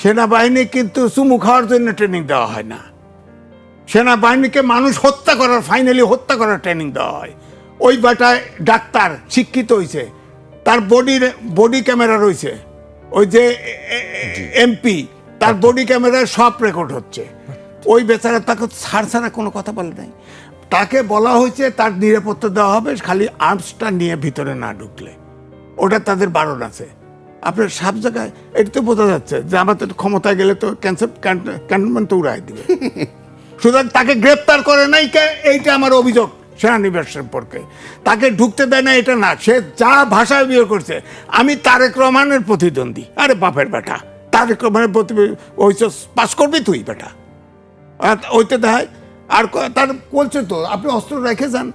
সেনাবাহিনী কিন্তু চুমু খাওয়ার জন্য ট্রেনিং দেওয়া হয় না। সেনাবাহিনীকে মানুষ হত্যা করার, ফাইনালি হত্যা করার ট্রেনিং দেওয়া হয়। ওই বেটায় ডাক্তার শিক্ষিত হয়েছে, তার বডি ক্যামেরা রয়েছে, ওই যে এমপি তার বডি ক্যামেরায় সব রেকর্ড হচ্ছে। ওই বেচারা তাকে ছাড়া কোনো কথা বলে নাই। তাকে বলা হয়েছে তার নিরাপত্তা দেওয়া হবে খালি আর্মসটা নিয়ে ভিতরে না ঢুকলে, ওটা তাদের বারণ আছে। আপনার সব জায়গায় এটা তো বোঝা যাচ্ছে যে আমাদের ক্ষমতায় গেলে তো ক্যান্টনমেন্ট তো উড়াই দিবে। সুতরাং তাকে গ্রেপ্তার করে নাই কে, এইটা আমার অভিযোগ সেনানিবাস সম্পর্কে। তাকে ঢুকতে দেয় না এটা না, সে যা ভাষায় বিয়ে করছে। আমি তারেক রহমানের প্রতিদ্বন্দ্বী, আরে বাপের বেটা, তারেক রহমানের ওই পাস করবি তুই বেটা, ওইতে দেখায়। আর তার বলছে তো আপনি অস্ত্র রেখে যান,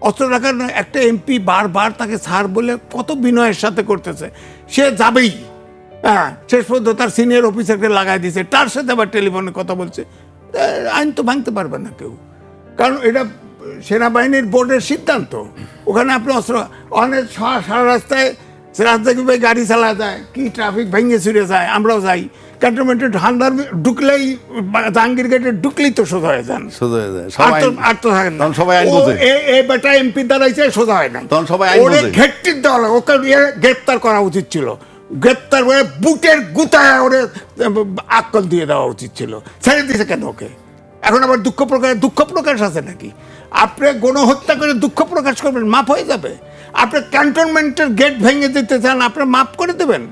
অস্ত্র রাখার একটা এমপি বারবার তাকে ছাড় বলে কত বিনয়ের সাথে করতেছে, সে যাবেই। হ্যাঁ, শেষ পর্যন্ত তার সিনিয়র অফিসারকে লাগাই দিয়েছে, তার সাথে আবার টেলিফোনে কথা বলছে। আইন তো ভাঙতে পারবে না কেউ, কারণ এটা সেনাবাহিনীর বোর্ডের সিদ্ধান্ত। ওখানে আপনি অস্ত্র অনেক সারা রাস্তায় রাজধানী গাড়ি চালা যায়, কি ট্রাফিক ভেঙে ছুড়ে যায়, আমরাও যাই। ক্যান্টনমেন্টে হান্দার ঢুকলেই, জাহাঙ্গীর গেটে ঢুকলেই তো সোজা হয়ে যান, আর তো থাকেন না। এই বেটা এমপি দাঁড়াইছে, সোজা হয় না, ওরে ঘেটটির দেওয়া লাগে, ওকে গ্রেপ্তার করা উচিত ছিল। গ্রেপ্তার করে বুটের গুতায় ওরে আক্কল দিয়ে দেওয়া উচিত ছিল, ছেড়ে দিয়েছে কেন ওকে? এখন আবার দুঃখ প্রকাশ আছে নাকি? আপনি গণহত্যা করে দুঃখ প্রকাশ করবেন, মাপ হয়ে যাবে? আপনি ক্যান্টনমেন্টের গেট ভেঙে দিতে চান, আপনি মাপ করে দেবেন?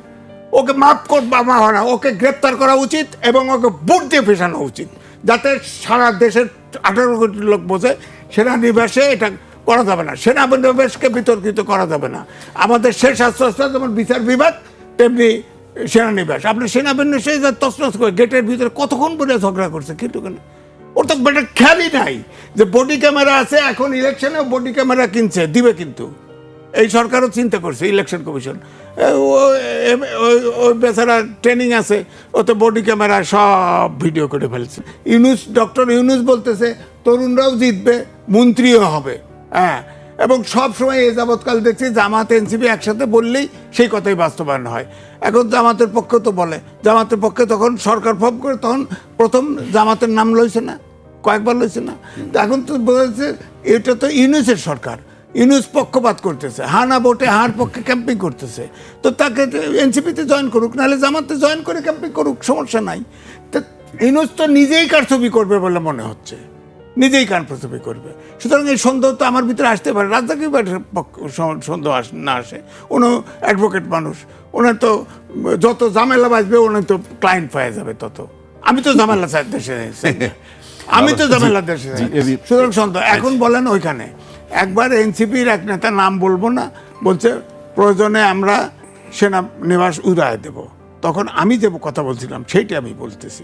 ওকে মাপ করবা হয় না, ওকে গ্রেপ্তার করা উচিত এবং ওকে বুট দিয়ে ফেসানো উচিত, যাতে সারা দেশের 18 কোটি লোক বোঝে সেনানিবাসে এটা করা যাবে না, সেনানিবাসকে বিতর্কিত করা যাবে না। আমাদের শেষ আশ্বাস যেমন বিচার বিভাগ, তেমনি সেনানিবাস। আপনি সেনাবাহিনী যা তছনছ করে গেটের ভিতরে কতক্ষণ বলে ঝগড়া করছে, কিন্তু কেন? ওর তো বেটার খেয়ালই নাই যে বডি ক্যামেরা আছে, এখন ইলেকশনেও বডি ক্যামেরা কিনছে, দিবে। কিন্তু এই সরকারও চিন্তা করছে, ইলেকশন কমিশন, ওই বেচারা ট্রেনিং আছে, ও তো বডি ক্যামেরা সব ভিডিও করে ফেলছে। ডক্টর ইউনূস বলতেছে তরুণরাও জিতবে, মন্ত্রীও হবে। হ্যাঁ, এবং সব সময় এ যাবৎকাল দেখছি জামাত এনসিপি একসাথে বললেই সেই কথাই বাস্তবায়ন হয়। এখন জামাতের পক্ষে তো বলে, জামাতের পক্ষে তখন সরকার ফর্ম করে, তখন প্রথম জামাতের নাম লইছে না, কয়েকবার লইছে না। এখন তো বোঝা যাচ্ছে এটা তো ইউনূসের সরকার, ইউনূস পক্ষপাত করতেছে, হানা ভোটে হার পক্ষে ক্যাম্পিং করতেছে। তো তাকে এনসিপিতে জয়েন করুক, নাহলে জামাতে জয়েন করে ক্যাম্পিং করুক, সমস্যা নাই। তো ইউনূস তো নিজেই কারচুপি করবে বলে মনে হচ্ছে, নিজেই কারচুপি করবে। সুতরাং এই সন্দেহ তো আমার ভিতরে আসতে পারে, রাজ্জাকি সন্দেহ না আসে। উনি অ্যাডভোকেট মানুষ, ওনার তো যত ঝামেলা বাঁচবে উনি তো ক্লায়েন্ট পাওয়া যাবে তত। আমি তো ঝামেলা দেশে, আমি তো ঝামেলা দেশে, সুতরাং সন্দেহ। এখন বলেন ওইখানে একবার এনসিপির এক নেতা, নাম বলবো না, বলছে প্রয়োজনে আমরা সেনানিবাস উড়ায় দেব। তখন আমি যে কথা বলছিলাম সেইটা আমি বলতেছি।